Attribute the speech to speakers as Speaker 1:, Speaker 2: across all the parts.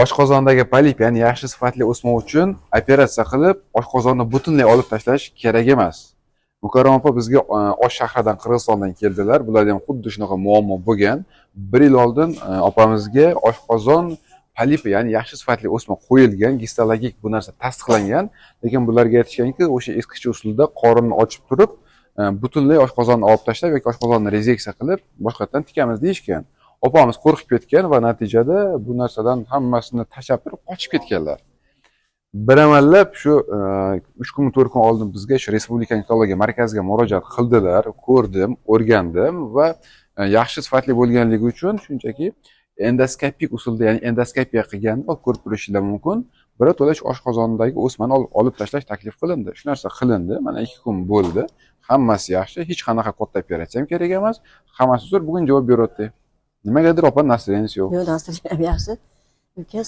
Speaker 1: oshqozondagi polip, ya'ni yaxshi sifatli o'sma uchun operatsiya qilib, oshqozonni butunlay olib tashlash kerak emas. Mukarram opa bizga Osh shahridan, Qirg'izistondan keldilar. Bularda ham xuddi shunaqa muammo bo'lgan. 1 yil oldin opamizga oshqozon polipi, ya'ni yaxshi sifatli o'sma qo'yilgan, gistologik bu narsa tasdiqlangan, lekin bularga aytishganki, o'sha eskicha usulda qorinni ochib turib, butunlay oshqozonni olib tashlab yoki oshqozonni rezeksiya qilib, boshqatdan tikamiz deyishgan. Opamiz qo'rqib ketgan va natijada bu narsadan hammasini tashlab turib qochib ketganlar. Bir amallab shu 3 kun 4 kun oldin bizga shu Respublika ginekologiya markaziga murojaat qildilar, ko'rdim, o'rgandim va yaxshi sifatli bo'lganligi uchun shunchaki endoskopik usulda, ya'ni endoskopiya qilganda ko'rib turishingiz mumkin, birato'la shu oshqozondagi o'smani olib tashlash taklif qilindi. Shu narsa qilindi. Mana 2 kun bo'ldi. Hammasi yaxshi, hech qanaqa katta operatsiya ham kerak emas. Hammasi zo'r, bugun javob beryapti. Nimagadir opa настроенияsi yo'q.
Speaker 2: Yo'q, настроенияm yaxshi.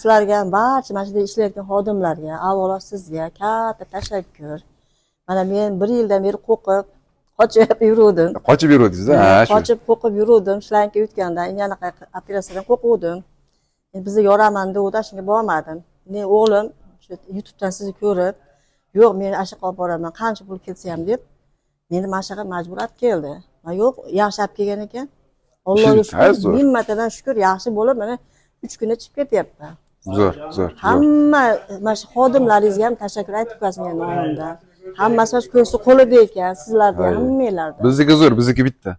Speaker 2: Sizlarga ham, barcha mana shunday ishlayotgan xodimlarga, avvalo sizga katta tashakkur. Mana men 1 yildan beri qo'rqib, qochib yuruvdim.
Speaker 1: Qochib yuruvdingiz, ha?
Speaker 2: Qochib qo'rqib yuruvdim. Shularga o'tganda, yana operatsiyadan qo'rquvdim. Men bizni yoraman deganda shunga bormadim. Men o'g'lim shu YouTubedan sizni ko'rib, yo'q, men ana yoqqa olib boraman, qancha pul ketsa ham deb, meni mana shu yoqqa majbur olib keldi. Va yo'q, yaxshi olib kelgan ekan. Allohga shukr, minnatdan shukr, yaxshi bo'lib, mana 3 kunda chiqib ketyapman.
Speaker 1: Zo'r.
Speaker 2: Hamma mana shu xodimlaringizga ham tashakkur aytib qo'yasan men nomimdan. Hammasi shu ko'rsa qo'lida ekan, sizlarda ham, hammanglarda.
Speaker 1: Bizniki zo'r, bizniki bitta.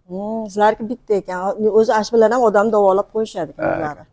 Speaker 2: Sizlarniki bitta ekan. O'zi ash bilan ham odam davolab qo'yishadi o'zlari.